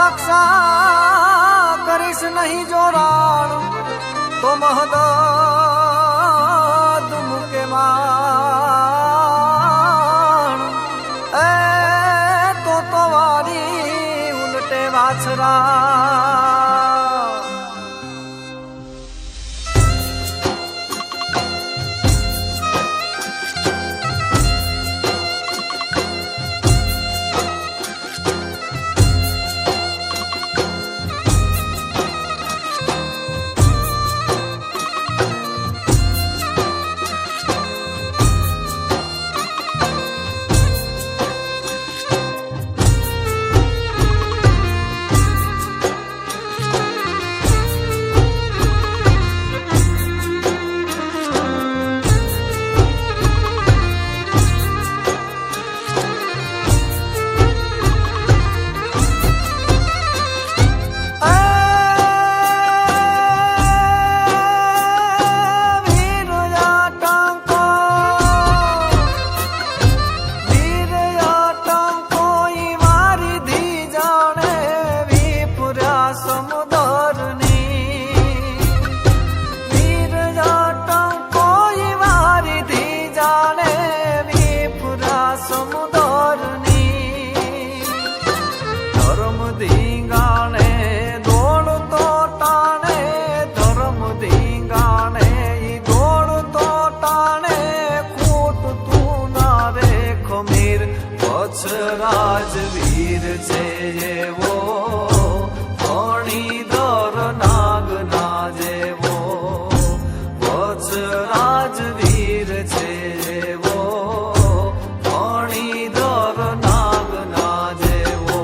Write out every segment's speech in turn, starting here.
રક્ષા કરીશ નહીં જોરાણ તો મહદ મૂકે માણ એ તો વારી ઉલટે વાછરા રાજવીર છે એવો ફણીધર નાગના જેવો વત્સ રાજવીર છે એવો ફણીધર નાગના જેવો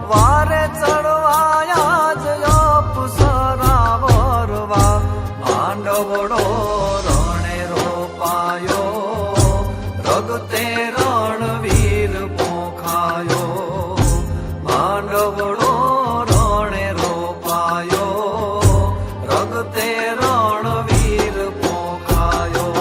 વારે ચડવાયા જ અપસરા વરવા માંડવડો રણે રોપાયો રગતે રણવીર પોખાયો માંડવડો રણે રોપાયો રગતે રણવીર પોખાયો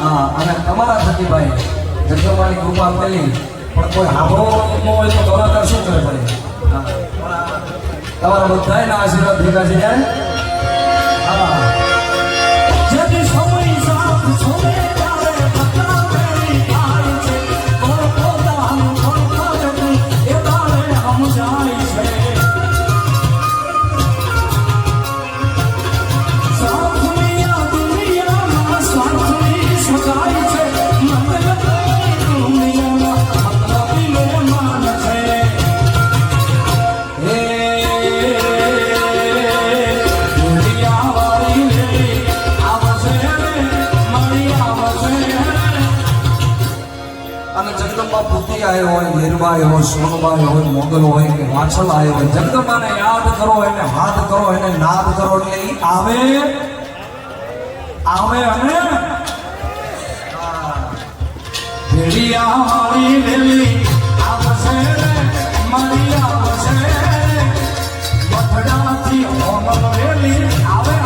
હા અને તમારા થકી ભાઈ જગદંબાની કૃપા કરી પણ કોઈ હાભળો ન હોય તો કલાકાર શું કરે ભાઈ તમારા બધાના આશીર્વાદ ભેગા છે જાય હા જેથી સમય સાથ છોડે ત્યારે પતા મેરી થાય છે કોણ પોતાનું કોણ ખાતું એ તારે સમજાય છે જગદંબા પુતી આવ્યો હોય હીરબાઈ હોય સોનબાઈ હોય મોગલ હોય કે વાછલ આવ્યો હોય જગદંબાને યાદ કરો એને હાથ કરો એને નાદ કરો એટલે ઈ આવે અને ભેડિયા મારી લેલી આવશે મારી આવશે બથડાથી હોમલ લેલી આવે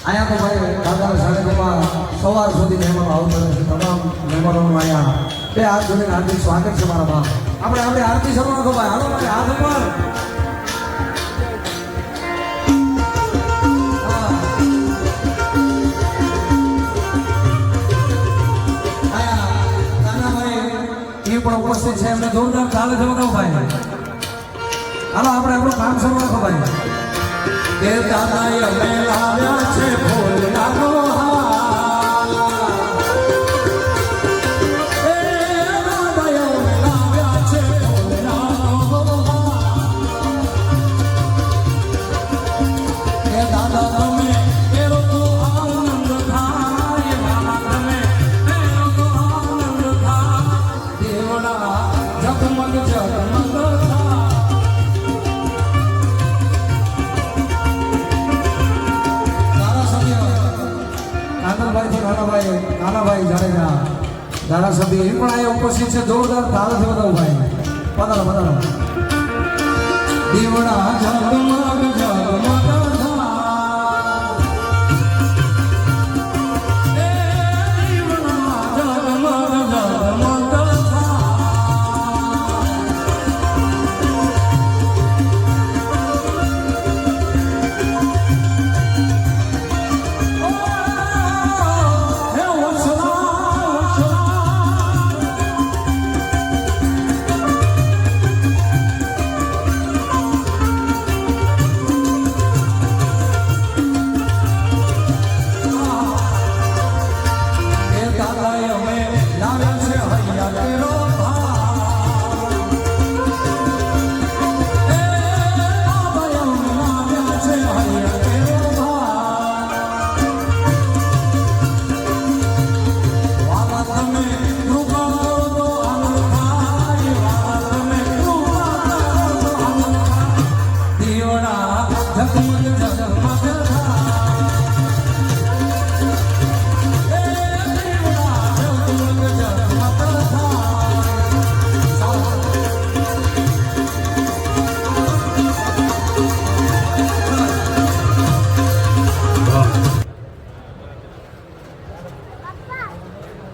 અહીંયા તો ભાઈ દાદાના સાનિધ્યમાં સવાર સુધી મહેમાનો આવતા નથી. તમામ મહેમાનોનું અહીંયા બે હાથ જોડીને હાર્દિક સ્વાગત છે મારા બાપ. આપણે આરતી શરૂ કરો ભાઈ. હાલો ભાઈ હાથ ઉપર. એ પણ ઉપસ્થિત છે એમને જોરદાર ચાલે છે બધા ભાઈ. હાલો આપણે આપણું કામ શરૂ રાખો ભાઈ. કે દાદાએ અમે લાવ્યા છે ફૂલડાનો હાર. એ દાદાએ અમે લાવ્યા છે ફૂલડાનો હાર. એ દાદા તમે એરો તો આનંદ થાય. દાદા તમે એરો તો આનંદ થાય. દેવડા જગમગ જગમગ થાય. નાનાભાઈ જાડેજા ધારાસભ્ય એ પણ અહીંયા ઉપસ્થિત છે. જોરદાર તાળીથી બતાવું ભાઈ. પધારો પધારો. દીવડા ઝગમગ ઝગમગ થાય. એ દીવડા ઝગમગ ઝગમગ થાય.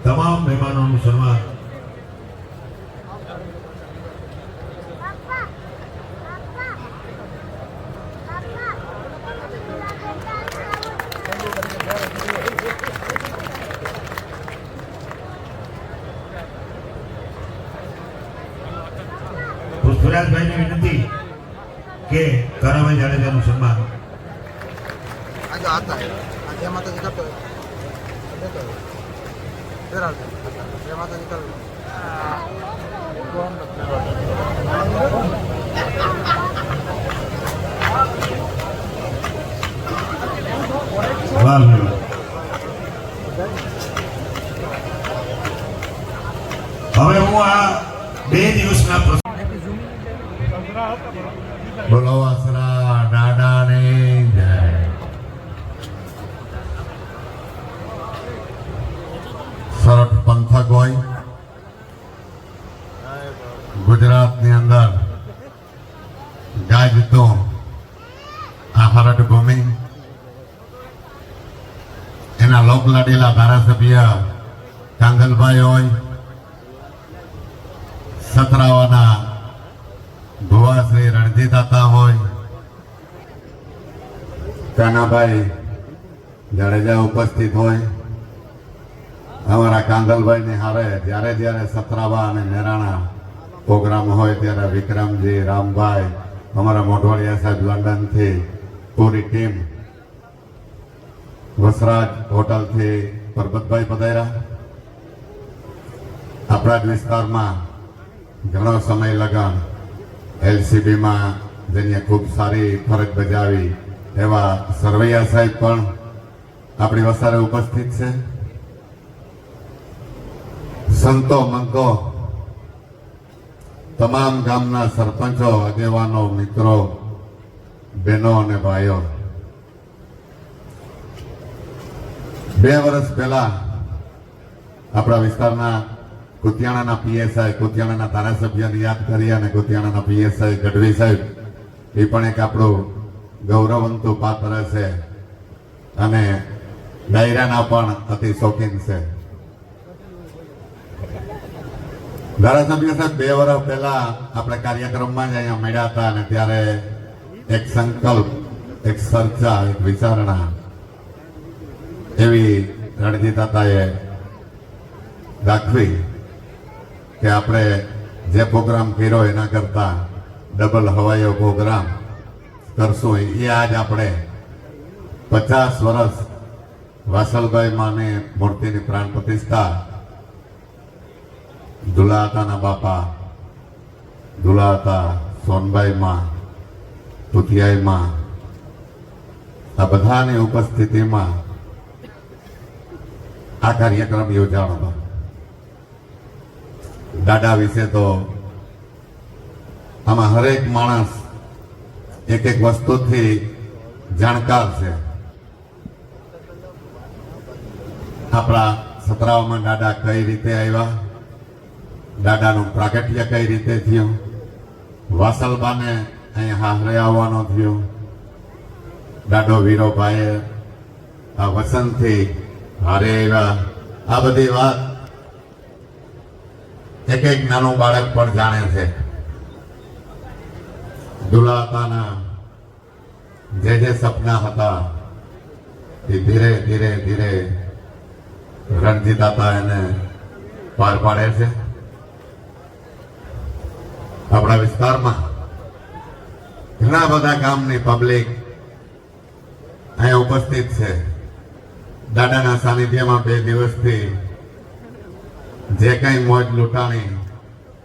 તમામ મહેમાનોનું સન્માન પુષ્પરાજભાઈની વિનંતી કે કારાભાઈ જાડેજાનું સન્માન का आता है जय माता जी करते देखो जरा जय माता जी कर વાહ મેવાન. હવે હું આ 2 દિવસના બોલો વાસરા દાદાની જય. સરસ પંથક હોય ગુજરાતની અંદર ગાજતો આ હરટ ભૂમિ એના લોકલાડીલા ધારાસભ્ય કાંગલભાઈ હોય, સતરાવાના ભુવા શ્રી રણજીતદાતા હોય, કાનાભાઈ જાડેજા ઉપસ્થિત હોય, અમારા કાંગલભાઈને હારે જ્યારે જ્યારે સતરાવા અને મેરાણા પ્રોગ્રામ હોય ત્યારે વિક્રમજી, રામભાઈ, અમારા મોઢવાડિયા સાહેબ લંડનથી પૂરી ટીમ, વસરાજ હોટલથી પરબતભાઈ પધાર્યા. આપણા જ વિસ્તારમાં ઘણો સમય લગન એલસીબીમાં જેને ખૂબ સારી ફરજ બજાવી એવા સરવૈયા સાહેબ પણ આપણી વસારે ઉપસ્થિત છે. સંતો મંતો, તમામ ગામના સરપંચો, આગેવાનો, મિત્રો, બહેનો અને ભાઈઓ, 2 વર્ષ પહેલા આપણા વિસ્તારના કુતિયાણાના પીએસઆઈ, કુતિયાણાના ધારાસભ્યને યાદ કરી અને કુતિયાણાના પીએસઆઈ ગઢવી સાહેબ એ પણ એક આપણું ગૌરવવંતું પાત્ર છે અને ડાયરાના પણ અતિ શોખીન છે. ધારાસભ્ય સાહેબ 2 વર્ષ પહેલા આપણે કાર્યક્રમમાં જ અહીંયા મળ્યા હતા અને ત્યારે એક સંકલ્પ, એક ચર્ચા, એક વિચારણા એવી રણજીતદાતાએ દાખવી કે આપણે જે પ્રોગ્રામ કર્યો એના કરતા ડબલ હવાઈઓ પ્રોગ્રામ કરશું. એ આજ આપણે 50 વર્ષ વાસલભાઈ માની મૂર્તિની પ્રાણ પ્રતિષ્ઠા, દુલાતાના બાપા, દુલાતા, સોનબાઈ માં, પુતિયાઈ માં, આ બધાની ઉપસ્થિતિમાં આ કાર્યક્રમ યોજાણો હતો. દાદા વિશે તો આમાં હરેક માણસ એક એક વસ્તુથી જાણકાર છે. આપણા સતરાઓમાં દાદા કઈ રીતે આવ્યા, દાદાનું પ્રાગટ્ય કઈ રીતે થયું, વાસલબાને અહીંયા હારે આવવાનો થયો, દાદો વીરોભાઈએ આ વસંતથી હારે આવ્યા. આ બધી વાત એક એક નાનું બાળક પણ જાણે છે. દુલાતાના જે સપના હતા એ ધીરે ધીરે ધીરે રણજીતદાતા એને પાર પાડે છે. આપણા વિસ્તારમાં ઘણા બધા ગામની પબ્લિક અહીંયા ઉપસ્થિત છે. દાદાના સાનિધ્યમાં 2 દિવસથી જે કઈ મોજ લૂંટાણી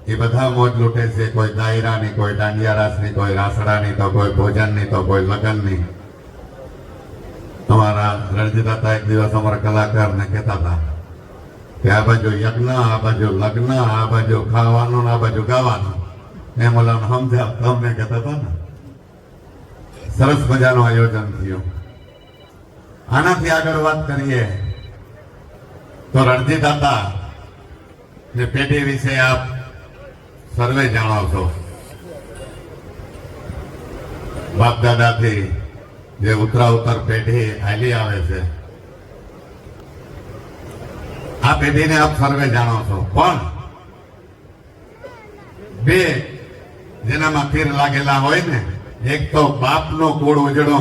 એ બધા મોજ લૂંટે છે. કોઈ દાયરાની, કોઈ દાંડિયા રાસની, કોઈ રાસડાની, તો કોઈ ભોજનની, તો કોઈ લગ્નની. અમારા રણજીતદાતા એક દિવસ અમારા કલાકારને કહેતા હતા કે આ બાજુ યજ્ઞ, આ બાજુ લગ્ન, આ બાજુ ખાવાનું, આ બાજુ ગાવાનું. એમ ઓલાને સમજાવ તમને કહેતા હતા ને. સરસ મજાનું આયોજન થયું. આનાથી આગળ વાત કરીએ તો રણજીતદાતા ને પેઢી વિશે આપ સર્વે જાણો છો. બાપ દાદાથી જે ઉત્તર પેઢી હાલી આવે છે, આ પેઢીને આપ સર્વે જાણો છો. પણ 2 જેનામાં તીર લાગેલા હોય ને, એક તો બાપનો કુળ ઉજળો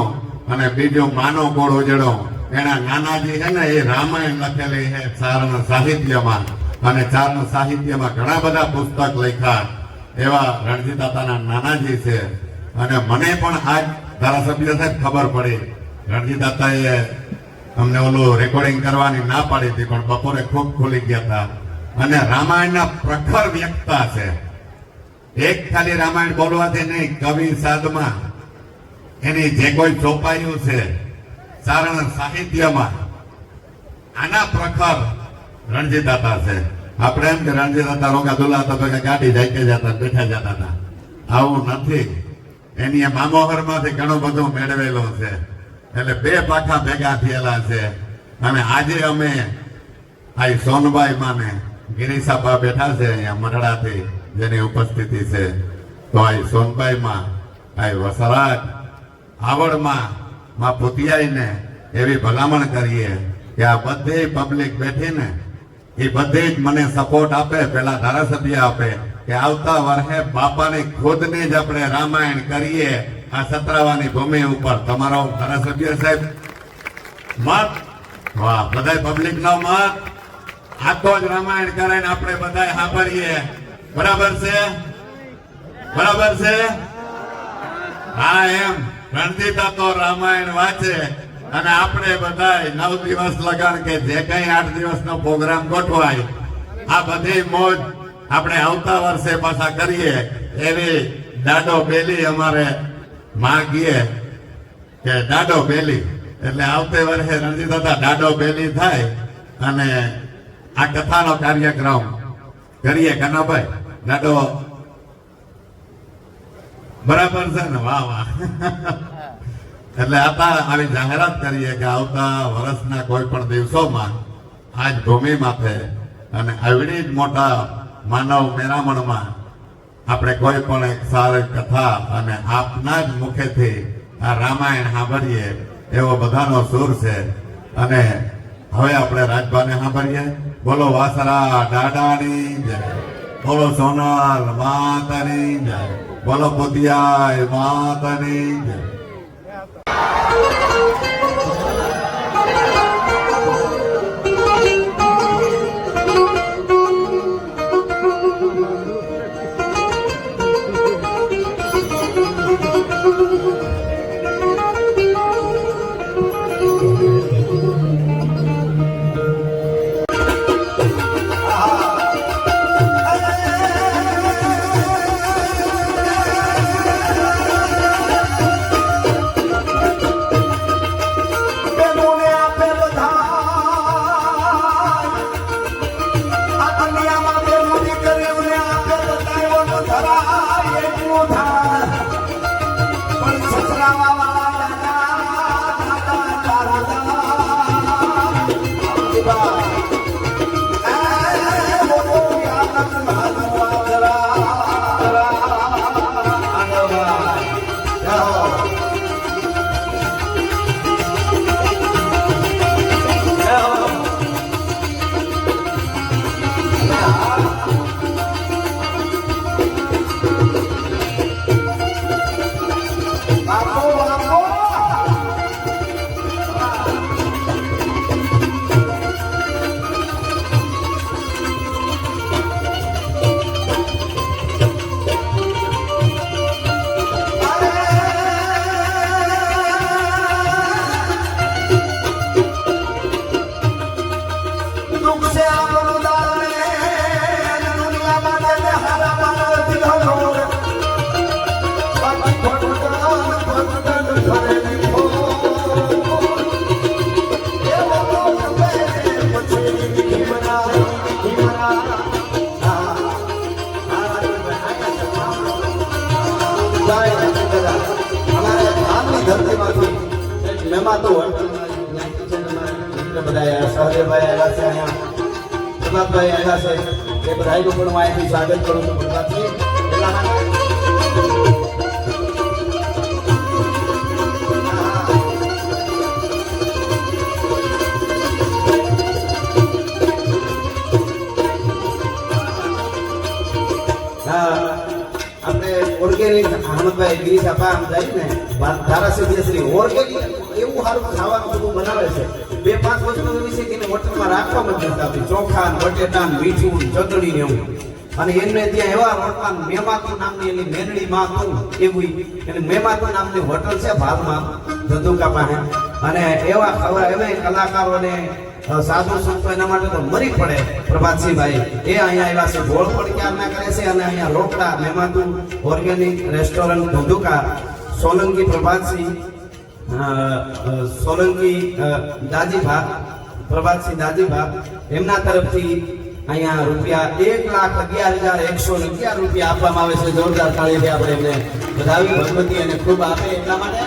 અને બીજો માનો કુળ ઉજળો. એના નાનાજી છે ને, એ રામાયણ લખેલી છે ચારણ સાહિત્યમાં, અને ચારણ સાહિત્યમાં ઘણા બધા પુસ્તક લખ્યા એવા રણજીતદાતાના નાનાજી છે. અને મને પણ આજ ધારાસભ્ય સાહેબ ખબર પડી રણજીત દાદાએ અમને ઓલું રેકોર્ડિંગ કરવાની ના પાડી હતી, પણ બપોરે ખૂબ ખુલી ગયા હતા. અને રામાયણના પ્રખર વ્યક્તા છે. એક ખાલી રામાયણ બોલવાથી નહીં, કવિ સાદમાં એની જે કોઈ ચોપાયું છે સારણ સાહિત્યમાં, આના પ્રખર રણજીત દાદા છે. આપણે એમ કે રણજીત દાદા રોગા દુલાતા તો કે ગાડી જાય કે જતા બેઠા જતા હતા, આવું નથી. એની મામોહરમાંથી ઘણું બધું મેળવેલું છે. એટલે બે પાખા ભેગા થયેલા છે. અને આજે અમે આ સોનબાઈ માને ગિરીસાબા બેઠા છે અહીંયા મઢડાથી, જેની ઉપસ્થિતિ છે. તો આ સોનબાઈ માં, આ વસરાજ આવડમાં માં પુતિયાઈને એવી ભલામણ કરીએ કે આ બધી પબ્લિક બેઠીને એ બધી જ મને સપોર્ટ આપે, પેલા ધારાસભ્ય આપે કે આવતા વર્ષે બાપાની ખુદની જ આપણે રામાયણ કરીએ આ સતરાવાની ભૂમિ ઉપર. તમારો ધારાસભ્ય સાહેબ મત, વાહ, બધા પબ્લિક નો મત, આખો જ રામાયણ કરે ને આપણે બધા સાંભળીએ. બરાબર છે? બરાબર છે? હા, એમ રણજીતા તો રામાયણ વાંચે અને આપણે બધા 9 દિવસ લગન કે જે કઈ 8 દિવસનો પ્રોગ્રામ ગોઠવાય, આ બધી મોજ આપણે આવતા વર્ષે પાછા કરીએ એવી દાડો બેલી અમારે માગીએ કે દાડો બેલી. એટલે આવતે વર્ષે રણજીત દાદા દાડો બેલી થાય અને આ કથાનો કાર્યક્રમ કરીએ. કનાભાઈ, દાડો બરાબર છે ને? વાહ વાહ. એટલે આવી જાહેરાત કરીએ કે આવતા વર્ષના કોઈ પણ દિવસોમાં આજ ભૂમિ માથે અને આવડી જ મોટા માનવ મેરામણમાં આપણે કોઈ પણ એક સારી કથા અને આપના જ મુખેથી આ રામાયણ સાંભળીએ એવો બધાનો સૂર છે. અને હવે આપણે રાજભાને સાંભળીએ. બોલો વાસરા દાદાની જય, બોલો સોનલ માતાની જય, બોલો પુતિયા માતાની જય. મહેમાન તો બધા સહદેવભાઈ આવ્યા છે, અહીંયા પ્રભાતભાઈ આવ્યા છે, એ બધાનું પણ હું અહીંથી સ્વાગત કરું છું. પ્રભાતજી આપણે ઓર્ગેનિક અહમદભાઈ ગિરીશ આપા આમ જાય ને ધારાસભ્ય શ્રી ઓર્ગેનિક એવું સારું ખાવાનું બધું બનાવે છે. 2-5 વસ્તુ એવી છે કે હોટલમાં રાખવામાં જ નથી આવતી. ચોખા, બટેટા, મીઠું, ચટણી ને એવું. અને એમને ત્યાં એવા રોટલા મેમાતુ નામની એની મેરડી માં એવું એટલે મેમાતુ નામની હોટલ છે ભાલમાં ધંધુકા પાસે. અને એવા ખબર એમાં કલાકારોને સાધુ સંતો એના માટે તો મરી પડે. પ્રભાતસિંહભાઈ એ અહીંયા આવ્યા છે, ગોળ પણ ક્યારના કરે છે અને અહીંયા રોકડા મહેમાનુ ઓર્ગેનિક રેસ્ટોરન્ટ ધંધુકા સોલંકી પ્રભાતસિંહ સોલંકી દાજીભા પ્રભાતસિંહ દાજીભા એમના તરફથી અહીંયા રૂપિયા 1,11,111 રૂપિયા આપવામાં આવે છે. જોરદાર તાળીથી આપણે એમને વધાવી ભગવતી અને ખૂબ આપે એટલા માટે.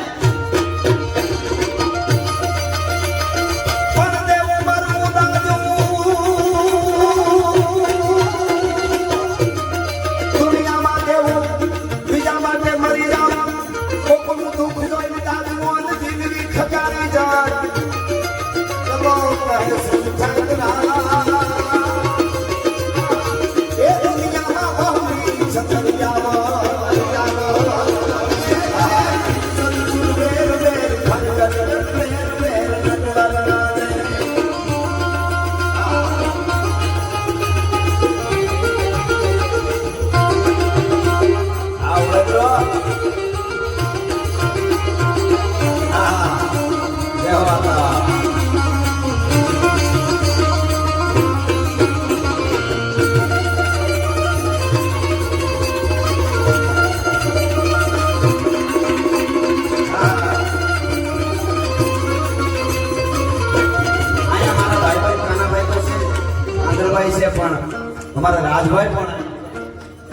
અમારા રાજભાઈ પણ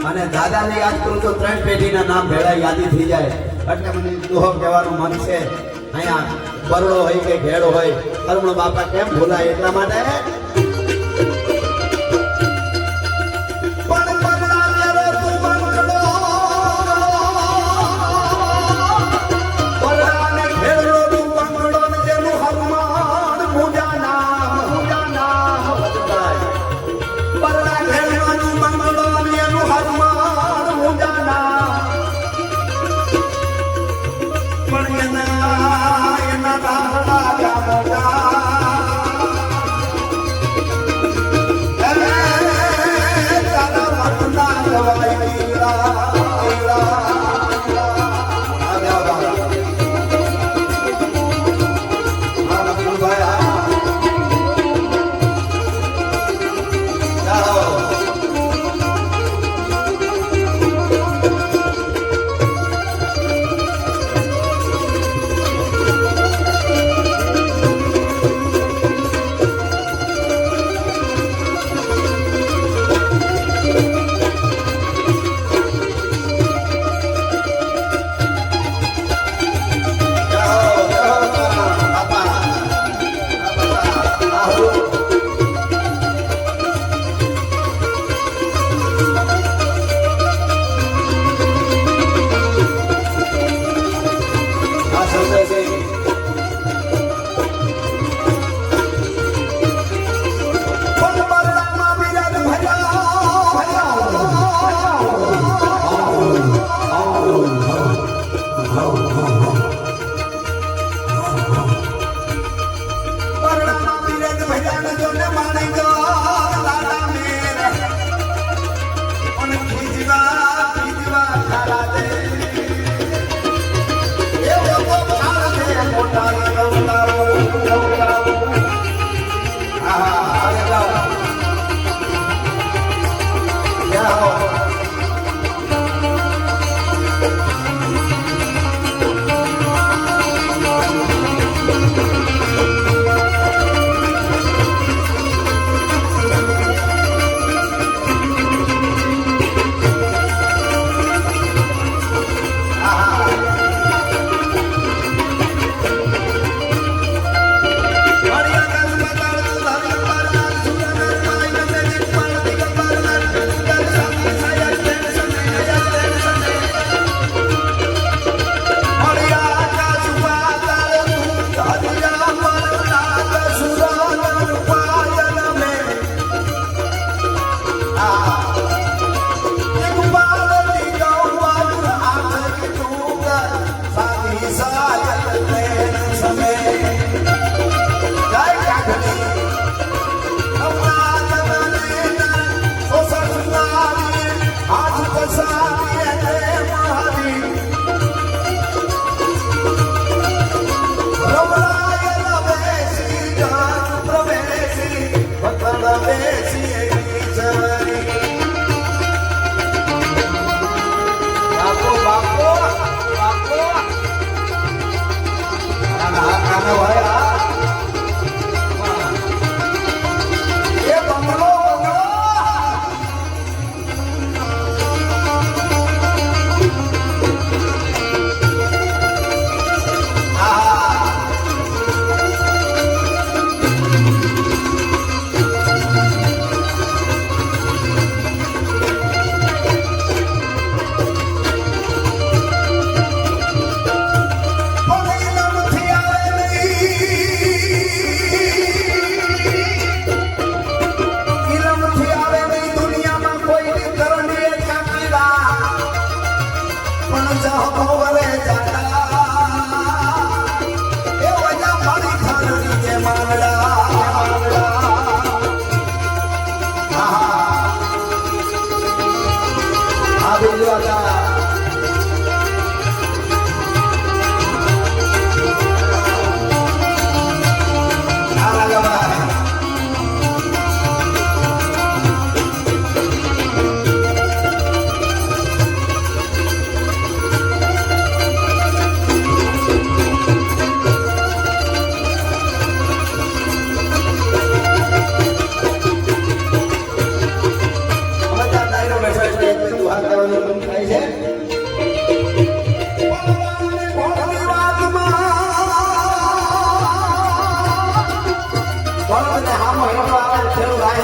અને દાદાને યાદ કરું તો 3 પેઢીના નામ ભેળા યાદી થઈ જાય. એટલે મને દુહો કહેવાનું મન છે. અહીંયા બરડો હોય કે ઘેડો હોય, અરુણ બાપા કેમ ભૂલાય એટલા માટે.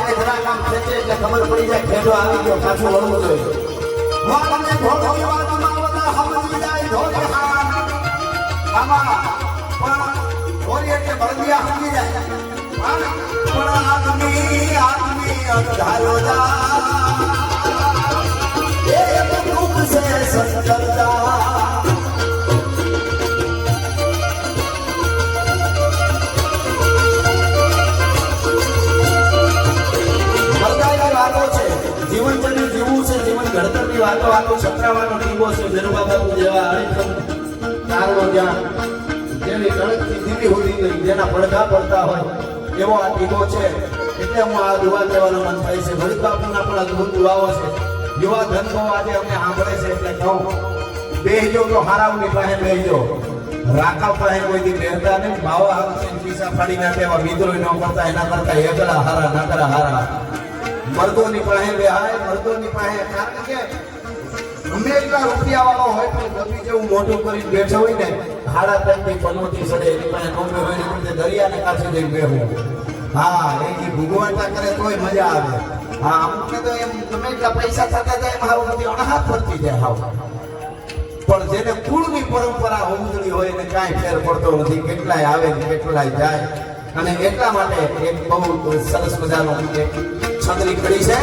વાળને જરાક આમ ખેંચે એટલે ખબર પડી જાય ખેડો આવી ગયો, પાછું વળવું જોઈએ. વાળને ઢોળની વાતમાં બધા સમજી જાય ઢોળે હાથ. આમાં પણ ઢોળી એટલે ભરદિયા સમજી જાય. પણ આદમી અંધારો જા એ દુઃખ સે સંકલતા. જીવન જેને જીવવું છે, જીવન ઘડતરની વાતો છત્રાવાનો ટીબો છે, જરુબા બાપુ જેવા અડીખમ તારનો જ્યાં જેની કણકથી દીદી હોતી નહીં, જેના પડઘા પડતા હોય એવો આ ટીબો છે. એટલે હું આ દુઆ કહેવાનું મન થાય છે. ભરત બાપુના પણ અદભુત દુઆઓ છે. યુવા ધનકો આજે અમને સાંભળે છે એટલે કહું, બેહજો તો હારાવની પાસે બેહજો, રાકા પાસે કોઈથી બેહતા નહીં. બાવા હાથ પીસા ફાડી નાખે એવા વિદ્રોહી ન કરતા, એના કરતા એકલા હારા નકરા હારા. મર્દોની પાસે બેહાય, મર્દોની પાસે, કારણ કે ગમે એટલા રૂપિયા વાળો હોય પણ ગમી જેવું મોટું કરી બેઠો હોય ને, હાડા પેટની પનોતી સડે એની પાસે નોમે હોય ને દરિયાને કાંઠે જઈને બેહવું. હા, એ ભૂગવાટા કરે તોય મજા આવે. હા, અમુકને તો એમ ગમે એટલા પૈસા થતા જાય એમ હાવ બધી અણહાત ફરતી જાય હાવ. પણ જેને કુળની પરંપરા ઉજળી હોય એને કાંઈ ફેર પડતો નથી, કેટલાય આવે ને કેટલાય જાય. અને એટલા માટે એક બહુ સરસ મજાનો એક છંદની કડી છે.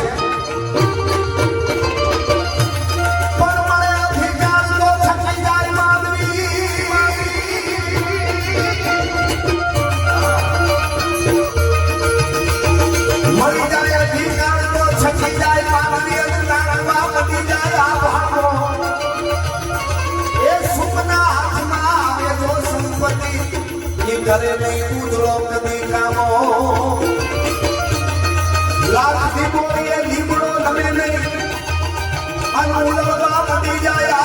કરે નહીં ઉધરો કદી કામો, લાખ થી બોલીએ લીમડો નમે નહીં, અને ઉડવા મટી જાય